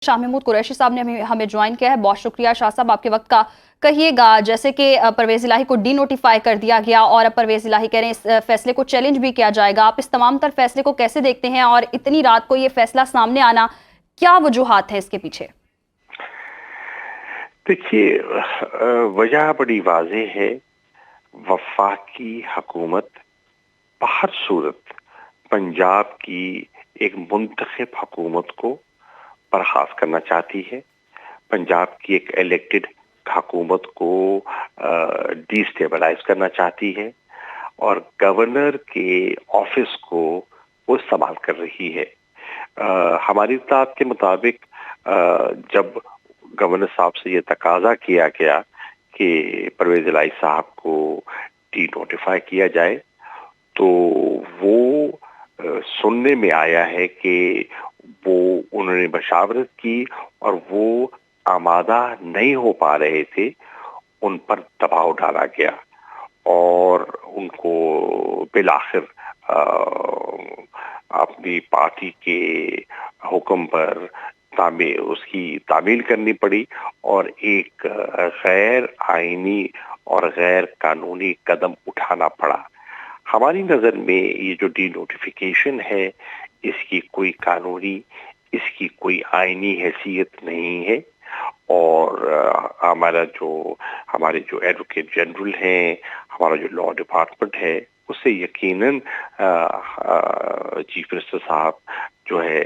शाह महमूद कुरैशी साहब ने हमें ज्वाइन किया है। बहुत शुक्रिया शाह साहब आपके वक्त का। कहिएगा, जैसे कि परवेज इलाही को डी नोटिफाई कर दिया गया और अब परवेज इलाही कह रहे हैं इस फैसले को चैलेंज भी किया जाएगा, आप इस तमाम तर फैसले को कैसे देखते हैं और इतनी रात को ये फैसला सामने आना, क्या वजूहात है इसके पीछे? देखिए, वजह बड़ी वाज़ेह है। वफाकी हुकूमत बहर सूरत पंजाब की एक मुंतखब हुकूमत को बर्खास्त करना चाहती है, पंजाब की एक इलेक्टेड हुकूमत को डिस्टेबलाइज करना चाहती है और गवर्नर के ऑफिस को वो इस्तेमाल कर रही है। हमारी इत्तलात के मुताबिक जब गवर्नर साहब से ये तकाजा किया गया कि परवेज इलाही साहब को डी नोटिफाई किया जाए, तो वो सुनने में आया है कि वो उन्होंने मशावरत की और वो आमादा नहीं हो पा रहे थे, उन पर दबाव डाला गया और उनको बिलाखिर अपनी पार्टी के हुक्म पर उसकी तामील करनी पड़ी और एक गैर आईनी और गैर कानूनी कदम उठाना पड़ा। हमारी नज़र में ये जो डी नोटिफिकेशन है, इसकी कोई कानूनी, इसकी कोई आईनी हैसियत नहीं है और हमारे जो एडवोकेट जनरल हैं, हमारा जो लॉ डिपार्टमेंट है, उससे यकीनन चीफ मिनिस्टर साहब जो है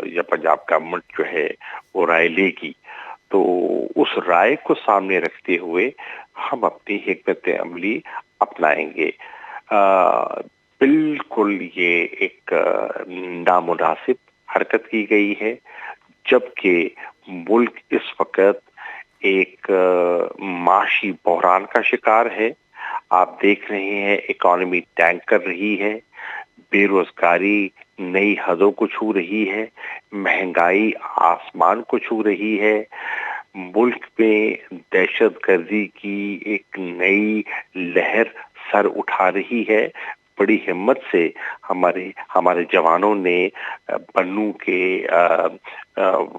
या पंजाब गवर्नमेंट जो है वो राय लेगी। तो उस राय को सामने रखते हुए हम अपनी हिकमत अमली अपनाएंगे। बिल्कुल ये एक नामुनासिब हरकत की गई है, जबकि मुल्क इस वक्त एक माशी बहरान का शिकार है। आप देख रहे हैं इकॉनमी टैंक कर रही है, बेरोजगारी नई हदों को छू रही है, महंगाई आसमान को छू रही है, मुल्क में दहशतगर्दी की एक नई लहर सर उठा रही है। बड़ी हिम्मत से हमारे जवानों ने बन्नू के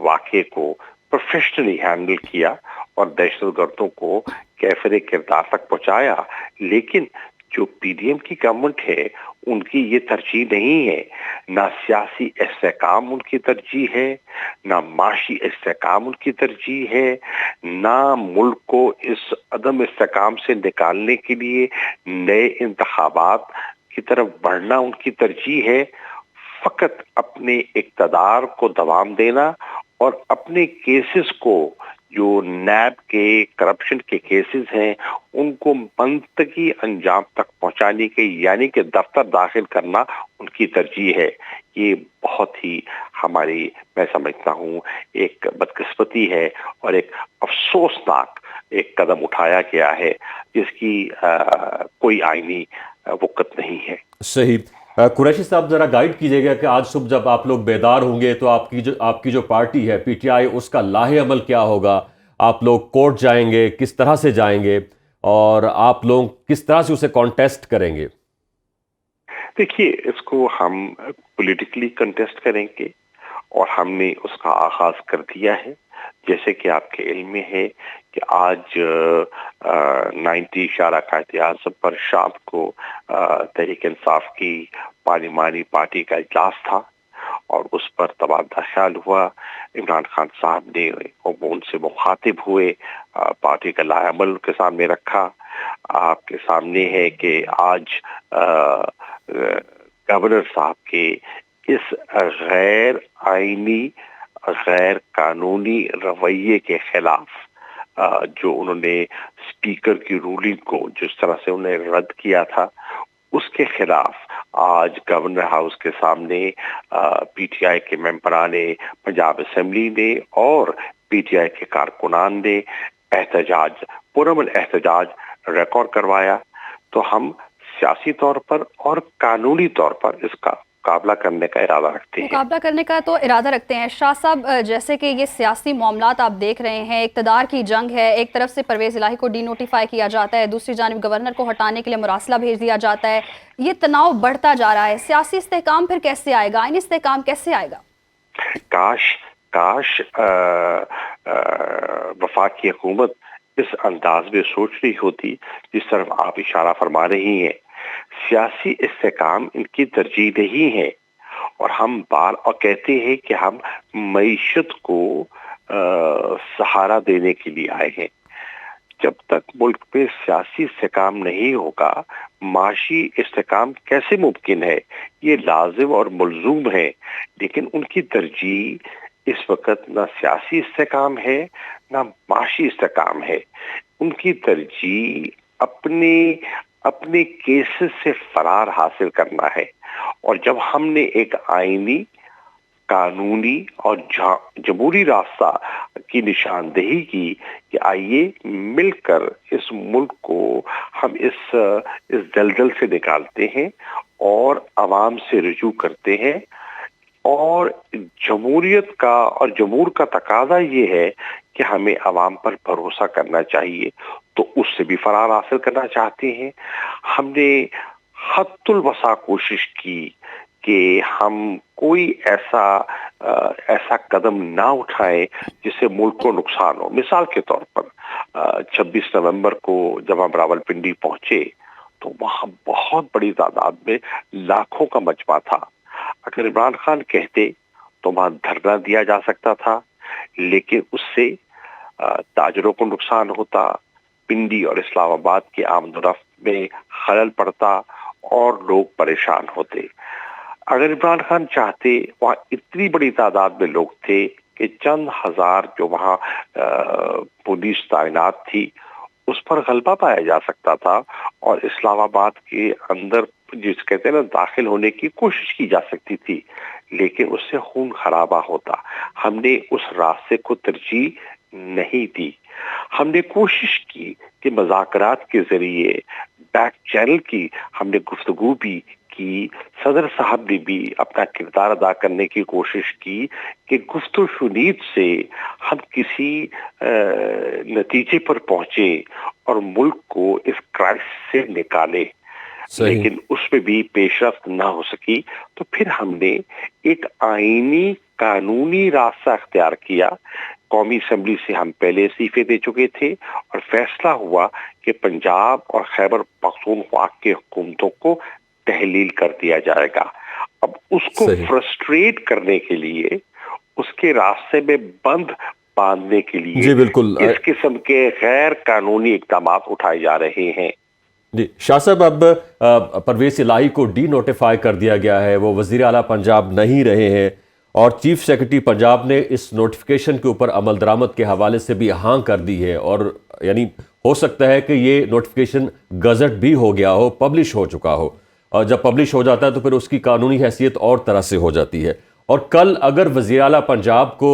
वाक़े को प्रोफेशनली हैंडल किया और दहशतगर्दों को कैफरे किरदार तक पहुंचाया। लेकिन जो पीडीएम की गवर्नमेंट है, उनकी ये तरजीह नहीं है, ना सियासी इस्तेहकाम उनकी तरजीह है, ना माशी इस्तेहकाम उनकी तरजीह है, ना मुल्क को इस अदम इस्तेहकाम से निकालने के लिए नए इंतखाबात की तरफ बढ़ना उनकी तरजीह है। फकत अपने इक़्तिदार को दवाम देना और अपने केसेस को, जो नैब के करप्शन के केसेस हैं, उनको मंतकी अंजाम तक पहुंचाने के, यानी कि दफ्तर दाखिल करना उनकी तरजीह है। ये बहुत ही मैं समझता हूँ एक बदकिस्मती है और एक अफसोसनाक एक कदम उठाया गया है, जिसकी कोई आईनी वक़्त नहीं है। सही। कुरैशी साहब, जरा गाइड कीजिएगा कि आज सुबह जब आप लोग बेदार होंगे तो आपकी जो पार्टी है पीटीआई, उसका लाहे अमल क्या होगा? आप लोग कोर्ट जाएंगे, किस तरह से जाएंगे और आप लोग किस तरह से उसे कॉन्टेस्ट करेंगे? देखिए, इसको हम पॉलिटिकली कंटेस्ट करेंगे और हमने उसका आगाज कर दिया है। जैसे कि आपके इल्म में है कि आज 90 शारा कायद-ए-आज़म पर शाम को तहरीक इंसाफ की पार्लिमानी पार्टी का इजलास था और उस पर तबादला ख्याल हुआ। इमरान खान साहब ने उनसे मुखातिब हुए, पार्टी का लाएअमल के सामने रखा। आपके सामने है कि आज गवर्नर साहब के इस गैर आईनी, गैर कानूनी रवैये के खिलाफ, जो उन्होंने स्पीकर की रूलिंग को जिस तरह से उन्हें रद्द किया था, उसके खिलाफ आज गवर्नर हाउस के सामने पीटीआई के मेंबराने पंजाब असेंबली ने और पीटीआई के कारकुनान ने एहतजाज, पुरअमन एहतजाज रिकॉर्ड करवाया। तो हम सियासी तौर पर और कानूनी तौर पर इसका मुकाबला करने का इरादा रखते हैं। मुकाबला करने का तो इरादा रखते हैं। शाह साहब, जैसे कि ये सियासी मामलात आप देख रहे हैं, इक़्तिदार की जंग है, एक तरफ से परवेज इलाही को डी नोटिफाई किया जाता है, दूसरी जानिब गवर्नर को हटाने के लिए मुरासला भेज दिया जाता है, ये तनाव बढ़ता जा रहा है। सियासी इस्तेहकाम फिर कैसे आएगा, आईनी इस्तेहकाम कैसे आएगा? काश کاش وفاقی حکومت اس انداز میں سوچ رہی ہوتی جس طرف آپ اشارہ فرما رہی ہیں. سیاسی استحکام ان کی ترجیح نہیں ہے اور ہم اور کہتے ہیں کہ ہم معیشت کو سہارا دینے کے لیے آئے ہیں. جب تک ملک میں سیاسی استحکام نہیں ہوگا معاشی استحکام کیسے ممکن ہے؟ یہ لازم اور ملزوم ہے، لیکن ان کی ترجیح اس وقت نہ سیاسی استحکام ہے نہ معاشی استحکام ہے. ان کی ترجیح اپنے کیسز سے فرار حاصل کرنا ہے. اور جب ہم نے ایک آئینی، قانونی اور جمہوری راستہ کی نشاندہی کی کہ آئیے مل کر اس ملک کو ہم اس دلدل سے نکالتے ہیں اور عوام سے رجوع کرتے ہیں، اور جمہوریت کا اور جمہور کا تقاضا یہ ہے کہ ہمیں عوام پر بھروسہ کرنا چاہیے، تو اس سے بھی فرار حاصل کرنا چاہتے ہیں. ہم نے حد الوسع کوشش کی کہ ہم کوئی ایسا قدم نہ اٹھائیں جس سے ملک کو نقصان ہو. مثال کے طور پر 26 نومبر کو جب ہم راولپنڈی پہنچے تو وہاں بہت بڑی تعداد میں لاکھوں کا مجمع تھا. اگر عمران خان کہتے تو وہاں دھرنا دیا جا سکتا تھا، لیکن اس سے تاجروں کو نقصان ہوتا، پنڈی اور اسلام آباد کی آمد و رفت میں خلل پڑتا اور لوگ پریشان ہوتے. اگر عمران خان چاہتے، وہاں اتنی بڑی تعداد میں لوگ تھے کہ چند ہزار جو وہاں پولیس تعینات تھی اس پر غلبہ پایا جا سکتا تھا اور اسلام آباد کے اندر جس کہتے ہیں نا داخل ہونے کی کوشش کی جا سکتی تھی، لیکن اس سے خون خرابہ ہوتا. ہم نے اس راستے کو ترجیح نہیں دی. ہم نے کوشش کی کہ مذاکرات کے ذریعے بیک چینل کی ہم نے گفتگو بھی کی. صدر صاحب نے بھی اپنا کردار ادا کرنے کی کوشش کی کہ گفت و شنید سے ہم کسی نتیجے پر پہنچے اور ملک کو اس کرائسس سے نکالے. لیکن اس میں بھی پیش رفت نہ ہو سکی. تو پھر ہم نے ایک آئینی قانونی راستہ اختیار کیا. قومی اسمبلی سے ہم پہلے استعفے دے چکے تھے اور فیصلہ ہوا کہ پنجاب اور خیبر پختونخوا کے حکومتوں کو تحلیل کر دیا جائے گا. اب اس کو فرسٹریٹ کرنے کے لیے، اس کے راستے میں بند باندھنے کے لیے جی بالکل اس قسم کے غیر قانونی اقدامات اٹھائے جا رہے ہیں. جی شاہ صاحب، اب پرویز الہی کو ڈی نوٹیفائی کر دیا گیا ہے، وہ وزیر اعلیٰ پنجاب نہیں رہے ہیں اور چیف سیکرٹری پنجاب نے اس نوٹیفیکیشن کے اوپر عمل درآمد کے حوالے سے بھی ہاں کر دی ہے، اور یعنی ہو سکتا ہے کہ یہ نوٹیفیکیشن گزٹ بھی ہو گیا ہو، پبلش ہو چکا ہو، اور جب پبلش ہو جاتا ہے تو پھر اس کی قانونی حیثیت اور طرح سے ہو جاتی ہے. اور کل اگر وزیر اعلیٰ پنجاب کو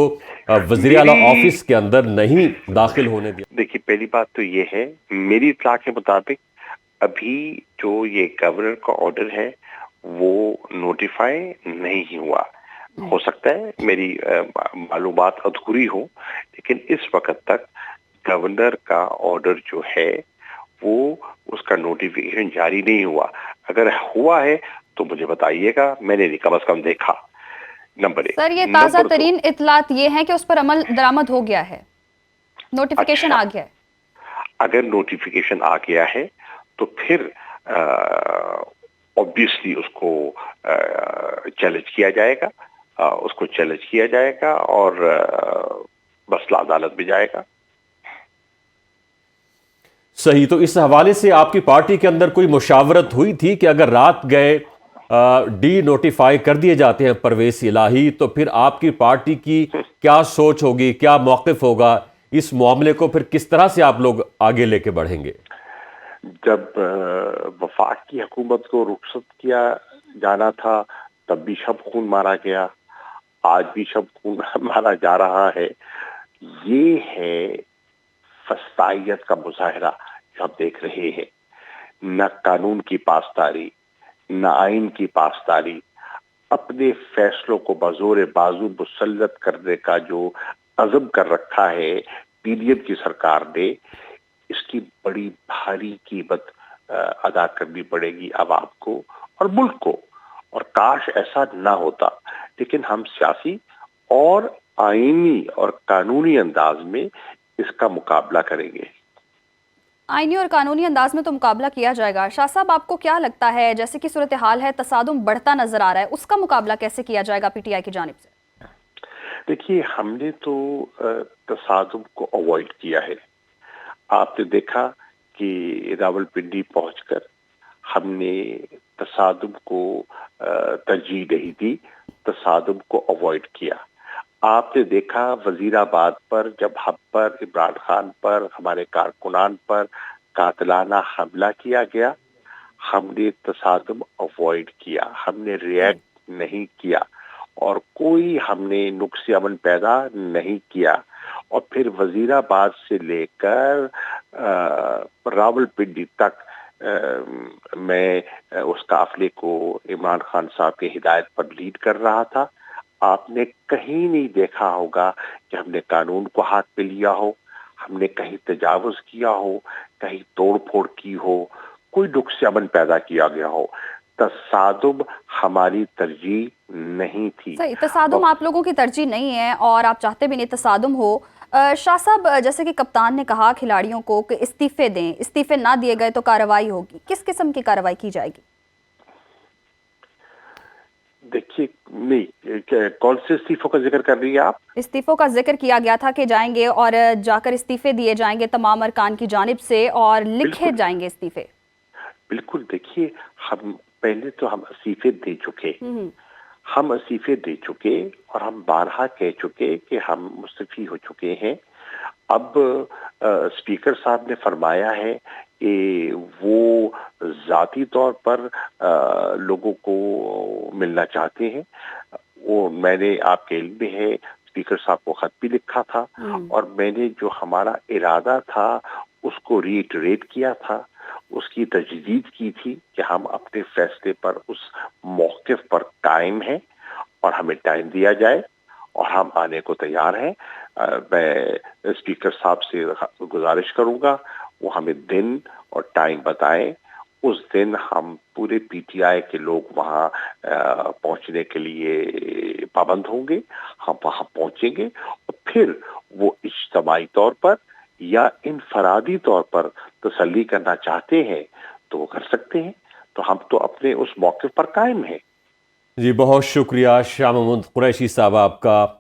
وزیر اعلیٰ آفس کے اندر نہیں داخل ہونے دیا. دیکھیے، پہلی بات تو یہ ہے، میری اطلاع کے مطابق ابھی جو یہ گورنر کا آرڈر ہے وہ نوٹیفائی نہیں ہوا. ہو سکتا ہے میری معلومات ادھوری ہو، لیکن اس وقت تک گورنر کا آرڈر جو ہے وہ اس کا نوٹیفیکیشن جاری نہیں ہوا. اگر ہوا ہے تو مجھے بتائیے گا، میں نے کم از کم دیکھا. نمبر 1. سر، یہ تازہ ترین اطلاعات یہ ہیں کہ اس پر عمل درآمد ہو گیا ہے، نوٹیفیکیشن آ گیا ہے. اگر نوٹیفیکیشن آ گیا ہے تو پھر obviously اس کو چیلنج کیا جائے گا، اور مسئلہ عدالت میں جائے گا. صحیح. تو اس حوالے سے آپ کی پارٹی کے اندر کوئی مشاورت ہوئی تھی کہ اگر رات گئے ڈی نوٹیفائی کر دیے جاتے ہیں پرویز الہی، تو پھر آپ کی پارٹی کی کیا سوچ ہوگی، کیا موقف ہوگا، اس معاملے کو پھر کس طرح سے آپ لوگ آگے لے کے بڑھیں گے؟ جب وفاق کی حکومت کو رخصت کیا جانا تھا تب بھی شب خون مارا گیا، آج بھی شب خون مارا جا رہا ہے. یہ ہے فسطائیت کا مظاہرہ جو ہم دیکھ رہے ہیں. نہ قانون کی پاسداری، نہ آئین کی پاسداری، اپنے فیصلوں کو بزور بازو مسلط کرنے کا جو عزم کر رکھا ہے پی ڈی ایم کی سرکار نے، اس کی بڑی بھاری قیمت ادا کرنی پڑے گی عوام کو اور ملک کو. اور کاش ایسا نہ ہوتا، لیکن ہم سیاسی اور आईनी और कानूनी अंदाज में इसका मुकाबला करेंगे। आईनी और कानूनी अंदाज में तो मुकाबला किया जाएगा। शाह साहब, आपको क्या लगता है, जैसे कि सूरत हाल है, तसादुम बढ़ता नजर आ रहा है, उसका मुकाबला कैसे किया जाएगा पीटीआई की जानिब से? देखिए, हमने तो तसादुम को अवॉइड किया है। आपने देखा कि रावलपिंडी पहुंचकर हमने तसादुम को तरजीह नहीं दी, तसादुम को अवॉइड किया। आपने देखा वजीराबाद पर जब हम पर, इमरान खान पर, हमारे कारकुनान पर कातिलाना हमला किया गया, हमने तसादुम अवॉइड किया, हमने रिएक्ट नहीं किया और कोई हमने नुक्स अमन पैदा नहीं किया। और फिर वजीराबाद से लेकर रावलपिंडी तक मैं उस काफिले को इमरान खान साहब की हिदायत पर लीड कर रहा था। आपने कहीं नहीं देखा होगा कि हमने कानून को हाथ पे लिया हो, हमने कहीं तजावुज किया हो, कहीं तोड़ फोड़ की हो, कोई नुक्स अमन पैदा किया गया हो। तसादुम हमारी तरजीह नहीं थी। सही, तसादुम आप लोगों की तरजीह नहीं है और आप चाहते भी नहीं तसादुम हो। शाह साहब, जैसे कि कप्तान ने कहा खिलाड़ियों को कि इस्तीफे दें, इस्तीफे ना दिए गए तो कार्रवाई होगी, किस किस्म की कार्रवाई की जाएगी? देखिए, नहीं, कौन से इस्तीफों का जिक्र कर रही है आप? इस्तीफों का जिक्र किया गया था कि जाएंगे और जाकर इस्तीफे दिए जाएंगे तमाम अरकान की जानिब से और लिखे जाएंगे इस्तीफे। बिल्कुल, देखिए, हम पहले तो हम इस्तीफे दे चुके, हम इस्तीफे दे चुके और हम बारहा कह चुके कि हम मुस्तफी हो चुके हैं। अब स्पीकर साहब ने फरमाया है कि वो जाती तौर पर लोगों को मिलना चाहते हैं। वो मैंने, आपके इल्म में है, स्पीकर साहब को खत भी लिखा था और मैंने जो हमारा इरादा था उसको रीइटरेट किया था, उसकी तजदीद की थी कि हम अपने फैसले पर, उस मौक़िफ़ पर कायम हैं और हमें टाइम दिया जाए और हम आने को तैयार हैं। मैं स्पीकर साहब से गुजारिश करूंगा वो हमें दिन और टाइम बताएं। उस दिन हम पूरे पीटीआई के लोग वहां पहुंचने के लिए पाबंद होंगे, हम वहां पहुंचेंगे और फिर वो इज्तिमाई तौर पर या इनफरादी तौर पर तसल्ली करना चाहते हैं तो वो कर सकते हैं। तो हम तो अपने उस मौके पर कायम हैं। जी, बहुत शुक्रिया शाह महमूद कुरैशी साहब आपका।